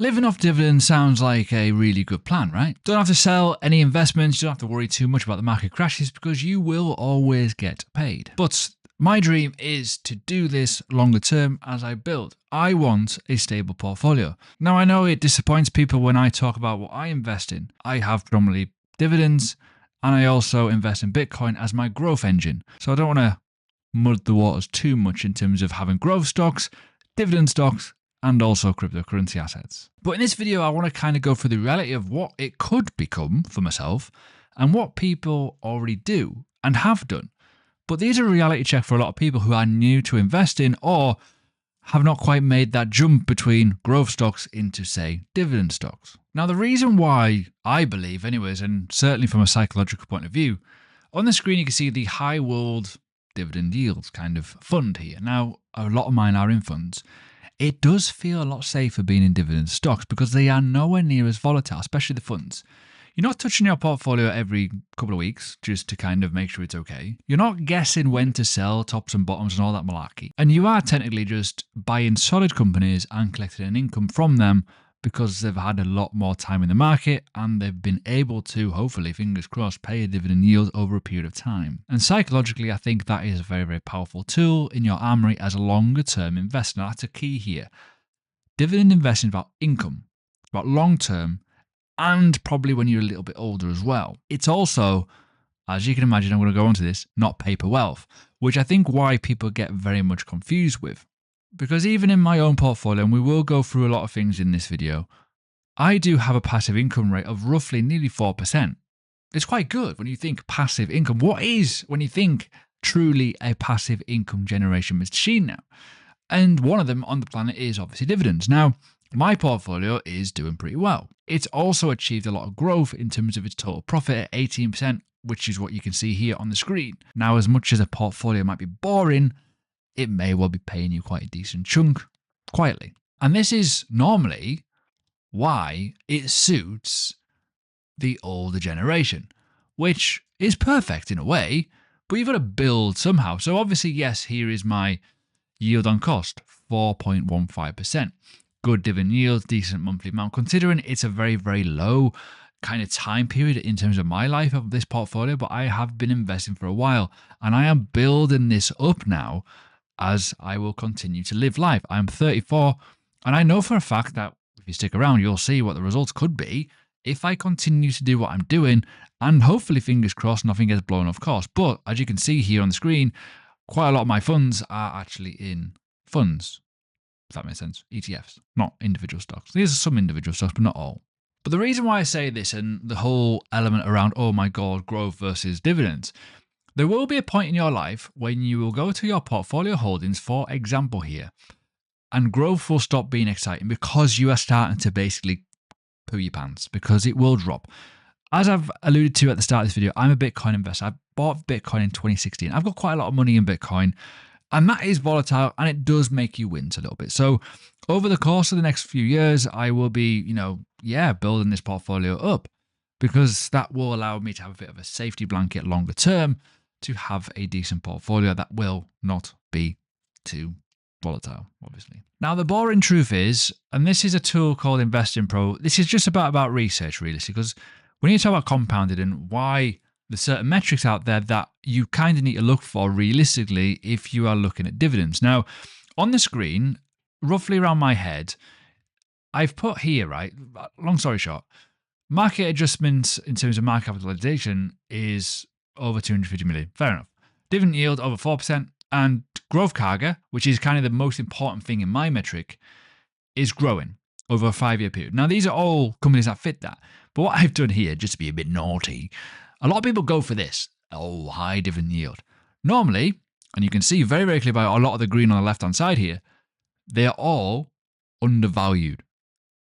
Living off dividends sounds like a really good plan, right? Don't have to sell any investments, you don't have to worry too much about the market crashes because you will always get paid. But my dream is to do this longer term as I build. I want a stable portfolio. Now, I know it disappoints people when I talk about what I invest in. I have predominantly dividends, and I also invest in Bitcoin as my growth engine. So I don't want to mud the waters too much in terms of having growth stocks, dividend stocks, and also cryptocurrency assets. But in this video, I want to kind of go through the reality of what it could become for myself and what people already do and have done. But these are a reality check for a lot of people who are new to investing or have not quite made that jump between growth stocks into, say, dividend stocks. Now, the reason why I believe, anyways, and certainly from a psychological point of view, on the screen you can see the high world dividend yields kind of fund here. Now, a lot of mine are in funds. It does feel a lot safer being in dividend stocks because they are nowhere near as volatile, especially the funds. You're not touching your portfolio every couple of weeks just to kind of make sure it's okay. You're not guessing when to sell tops and bottoms and all that malarkey. And you are technically just buying solid companies and collecting an income from them because they've had a lot more time in the market and they've been able to, hopefully, fingers crossed, pay a dividend yield over a period of time. And psychologically, I think that is a very, very powerful tool in your armory as a longer term investor. Now, that's a key here. Dividend investing is about income, about long term, and probably when you're a little bit older as well. It's also, as you can imagine, I'm going to go on to this, not paper wealth, which I think why people get very much confused with. Because even in my own portfolio, and we will go through a lot of things in this video, I do have a passive income rate of roughly nearly 4%. It's quite good when you think passive income. What is, when you think, truly a passive income generation machine now? And one of them on the planet is obviously dividends. Now, my portfolio is doing pretty well. It's also achieved a lot of growth in terms of its total profit at 18%, which is what you can see here on the screen. Now, as much as a portfolio might be boring, it may well be paying you quite a decent chunk quietly. And this is normally why it suits the older generation, which is perfect in a way, but you've got to build somehow. So obviously, yes, here is my yield on cost, 4.15%. Good dividend yield, decent monthly amount, considering it's a very, very low kind of time period in terms of my life of this portfolio, but I have been investing for a while and I am building this up now as I will continue to live life. I'm 34, and I know for a fact that if you stick around, you'll see what the results could be if I continue to do what I'm doing, and hopefully, fingers crossed, nothing gets blown off course. But as you can see here on the screen, quite a lot of my funds are actually in funds, if that makes sense, ETFs, not individual stocks. These are some individual stocks, but not all. But the reason why I say this and the whole element around, oh my God, growth versus dividends, there will be a point in your life when you will go to your portfolio holdings, for example here, and growth will stop being exciting because you are starting to basically poo your pants, because it will drop. As I've alluded to at the start of this video, I'm a Bitcoin investor. I bought Bitcoin in 2016. I've got quite a lot of money in Bitcoin, and that is volatile, and it does make you wince a little bit. So over the course of the next few years, I will be, building this portfolio up, because that will allow me to have a bit of a safety blanket longer term to have a decent portfolio that will not be too volatile, obviously. Now, the boring truth is, and this is a tool called Investing Pro, this is just about research, really, because when you talk about compounded and why there's certain metrics out there that you kind of need to look for realistically if you are looking at dividends. Now, on the screen, roughly around my head, I've put here, right, long story short, market adjustments in terms of market capitalization is over 250 million. Fair enough. Dividend yield over 4%, and growth cargo, which is kind of the most important thing in my metric, is growing over a 5-year period. Now, these are all companies that fit that. But what I've done here, just to be a bit naughty, a lot of people go for this. Oh, high dividend yield. Normally, and you can see very, very clearly by a lot of the green on the left-hand side here, they are all undervalued.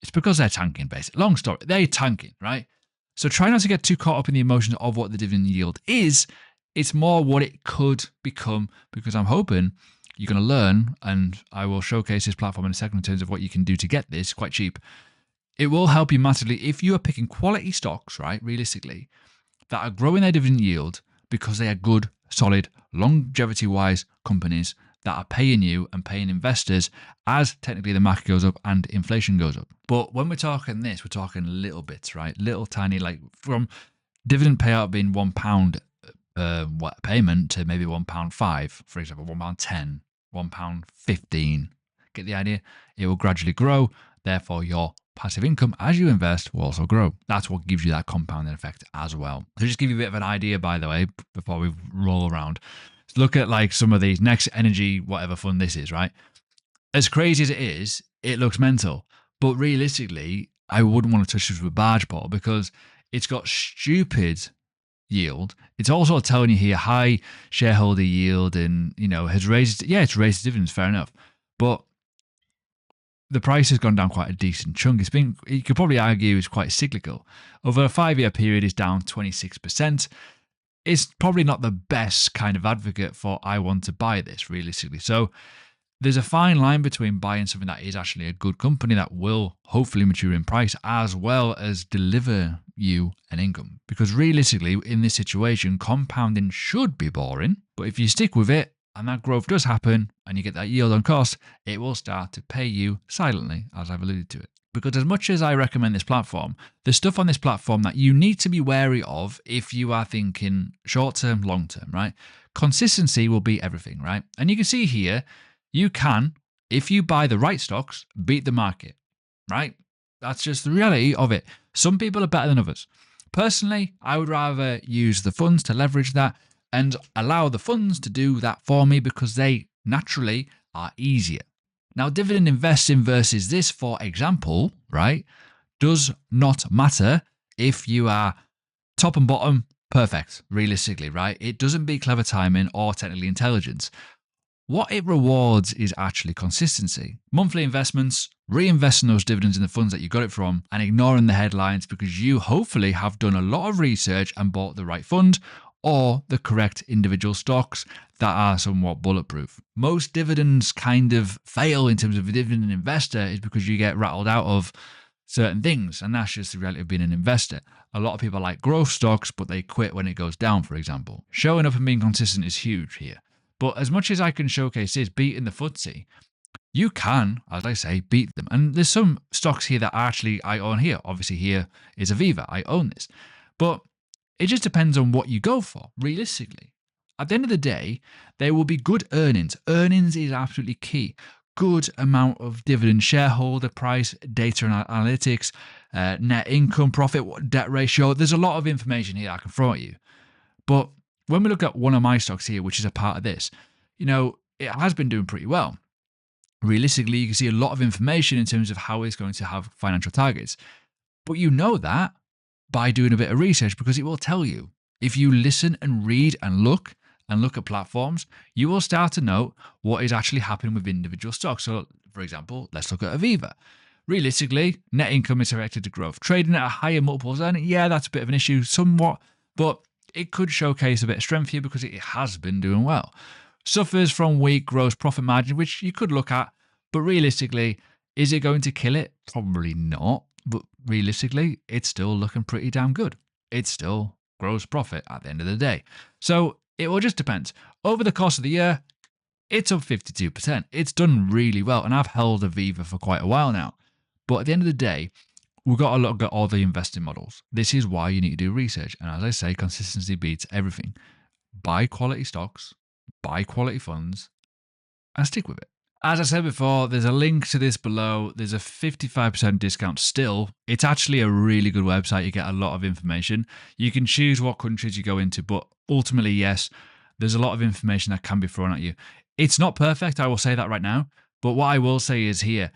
It's because they're tanking, basically. Long story. They're tanking, right? So try not to get too caught up in the emotions of what the dividend yield is. It's more what it could become, because I'm hoping you're going to learn, and I will showcase this platform in a second in terms of what you can do to get this quite cheap. It will help you massively if you are picking quality stocks, right, realistically, that are growing their dividend yield because they are good, solid, longevity-wise companies that are paying you and paying investors as technically the market goes up and inflation goes up. But when we're talking this, we're talking little bits, right? Little tiny, like from dividend payout being £1 payment to maybe £1.5, for example, £1.10, £1.15. Get the idea? It will gradually grow. Therefore, your passive income as you invest will also grow. That's what gives you that compounding effect as well. So just give you a bit of an idea, by the way, before we roll around. Let's look at like some of these Next Energy, whatever fund this is, right? As crazy as it is, it looks mental. But realistically, I wouldn't want to touch this with a barge pole because it's got stupid yield. It's also telling you here high shareholder yield and, has raised, it's raised dividends, fair enough. But the price has gone down quite a decent chunk. You could probably argue it's quite cyclical. Over a 5-year period, it's down 26%. It's probably not the best kind of advocate for I want to buy this realistically. So there's a fine line between buying something that is actually a good company that will hopefully mature in price as well as deliver you an income. Because realistically, in this situation, compounding should be boring. But if you stick with it and that growth does happen and you get that yield on cost, it will start to pay you silently, as I've alluded to it. Because as much as I recommend this platform, there's stuff on this platform that you need to be wary of if you are thinking short-term, long-term, right? Consistency will be everything, right? And you can see here, you can, if you buy the right stocks, beat the market, right? That's just the reality of it. Some people are better than others. Personally, I would rather use the funds to leverage that and allow the funds to do that for me because they naturally are easier. Now, dividend investing versus this, for example, right, does not matter if you are top and bottom perfect, realistically, right? It doesn't beat clever timing or technical intelligence. What it rewards is actually consistency. Monthly investments, reinvesting those dividends in the funds that you got it from, and ignoring the headlines because you hopefully have done a lot of research and bought the right fund or the correct individual stocks that are somewhat bulletproof. Most dividends kind of fail in terms of a dividend investor is because you get rattled out of certain things, and that's just the reality of being an investor. A lot of people like growth stocks, but they quit when it goes down, for example. Showing up and being consistent is huge here. But as much as I can showcase this, beating the FTSE, you can, as I say, beat them. And there's some stocks here that actually I own here. Obviously here is Aviva. I own this. But it just depends on what you go for, realistically. At the end of the day, there will be good earnings. Earnings is absolutely key. Good amount of dividend, shareholder price, data and analytics, net income, profit, debt ratio. There's a lot of information here I can throw at you. But when we look at one of my stocks here, which is a part of this, it has been doing pretty well. Realistically, you can see a lot of information in terms of how it's going to have financial targets. But you know that by doing a bit of research because it will tell you. If you listen and read and look at platforms, you will start to know what is actually happening with individual stocks. So, for example, let's look at Aviva. Realistically, net income is directed to growth. Trading at a higher multiples, and that's a bit of an issue somewhat, but it could showcase a bit of strength here because it has been doing well. Suffers from weak gross profit margin, which you could look at, but realistically, is it going to kill it? Probably not, but realistically, it's still looking pretty damn good. It's still gross profit at the end of the day. So it will just depend. Over the course of the year, it's up 52%. It's done really well, and I've held Aviva for quite a while now. But at the end of the day, we've got to look at all the investing models. This is why you need to do research. And as I say, consistency beats everything. Buy quality stocks, buy quality funds, and stick with it. As I said before, there's a link to this below. There's a 55% discount still. It's actually a really good website. You get a lot of information. You can choose what countries you go into, but ultimately, yes, there's a lot of information that can be thrown at you. It's not perfect, I will say that right now. But what I will say is here,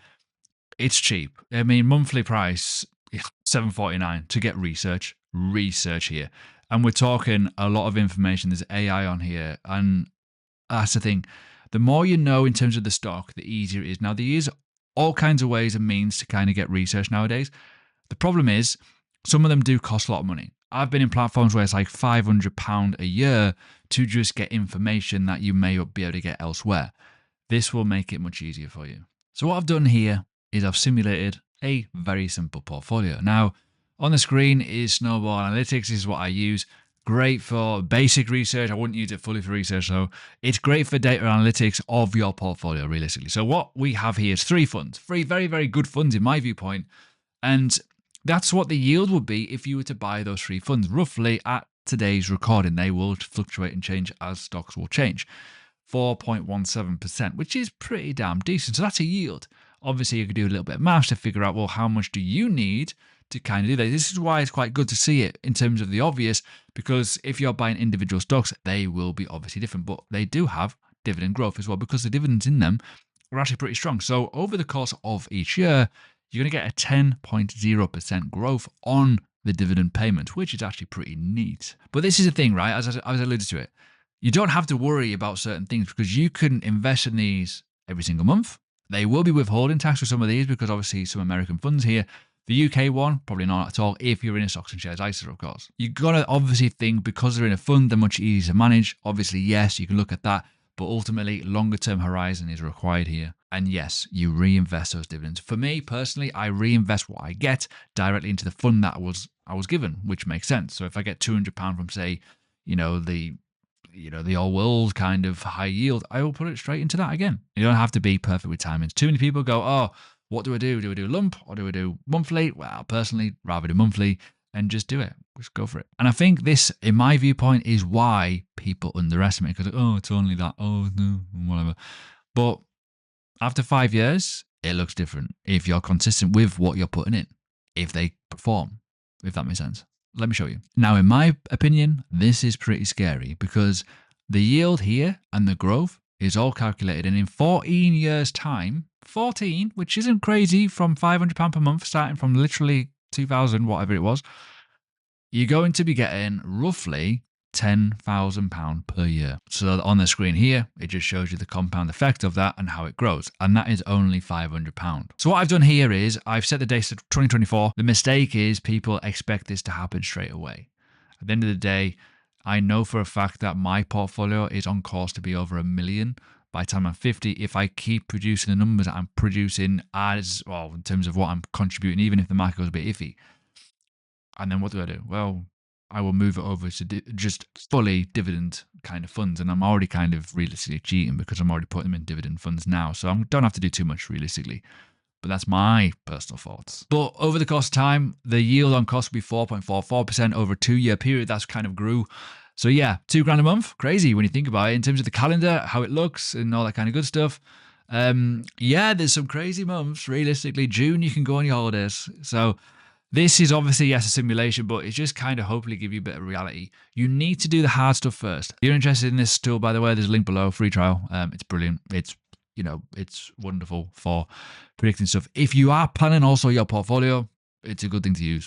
it's cheap. I mean, monthly price, $7.49 to get research here. And we're talking a lot of information. There's AI on here. And that's the thing. The more you know in terms of the stock, the easier it is. Now, there is all kinds of ways and means to kind of get research nowadays. The problem is some of them do cost a lot of money. I've been in platforms where it's like £500 a year to just get information that you may be able to get elsewhere. This will make it much easier for you. So what I've done here is I've simulated a very simple portfolio. Now, on the screen is Snowball Analytics. This is what I use. great for basic research. I wouldn't use it fully for research, so it's great for data analytics of your portfolio, realistically. So what we have here is 3 funds, 3 very, very good funds in my viewpoint, and that's what the yield would be if you were to buy those 3 funds, roughly at today's recording. They will fluctuate and change as stocks will change. 4.17%, which is pretty damn decent. So that's a yield. Obviously, you could do a little bit of maths to figure out, well, how much do you need to kind of do that? This is why it's quite good to see it in terms of the obvious, because if you're buying individual stocks, they will be obviously different, but they do have dividend growth as well, because the dividends in them are actually pretty strong. So over the course of each year, you're going to get a 10.0% growth on the dividend payment, which is actually pretty neat. But this is the thing, right? As I alluded to it, you don't have to worry about certain things because you can invest in these every single month. They will be withholding tax for some of these because obviously some American funds here. The UK one, probably not at all if you're in a stocks and shares ISA, of course. You've got to obviously think because they're in a fund, they're much easier to manage. Obviously, yes, you can look at that, but ultimately, longer term horizon is required here. And yes, you reinvest those dividends. For me personally, I reinvest what I get directly into the fund that I was given, which makes sense. So if I get £200 from, say, the old world kind of high yield, I will put it straight into that again. You don't have to be perfect with timings. Too many people go, oh, what do I do? Do I do lump or do I do monthly? Well, personally, rather do monthly and just do it. Just go for it. And I think this, in my viewpoint, is why people underestimate because, oh, it's only that. Oh, no, whatever. But after 5 years, it looks different if you're consistent with what you're putting in, if they perform, if that makes sense. Let me show you. Now, in my opinion, this is pretty scary because the yield here and the growth is all calculated. And in 14 years' time, 14, which isn't crazy, from £500 per month, starting from literally 2000, whatever it was, you're going to be getting roughly £10,000 per year. So on the screen here, it just shows you the compound effect of that and how it grows. And that is only £500. So what I've done here is I've set the date to 2024. The mistake is people expect this to happen straight away. At the end of the day, I know for a fact that my portfolio is on course to be over 1 million by the time I'm 50. If I keep producing the numbers that I'm producing as well, in terms of what I'm contributing, even if the market goes a bit iffy. And then what do? Well, I will move it over to just fully dividend kind of funds. And I'm already kind of realistically cheating because I'm already putting them in dividend funds now. So I don't have to do too much realistically. But that's my personal thoughts. But over the course of time, the yield on cost will be 4.44% over a 2-year period. That's kind of grew. So yeah, £2,000 a month. Crazy when you think about it in terms of the calendar, how it looks and all that kind of good stuff. Yeah, there's some crazy months. Realistically, June, you can go on your holidays. So this is obviously, yes, a simulation, but it's just kind of hopefully give you a bit of reality. You need to do the hard stuff first. If you're interested in this tool, by the way, there's a link below, free trial. It's brilliant. It's wonderful for predicting stuff. If you are planning also your portfolio, it's a good thing to use.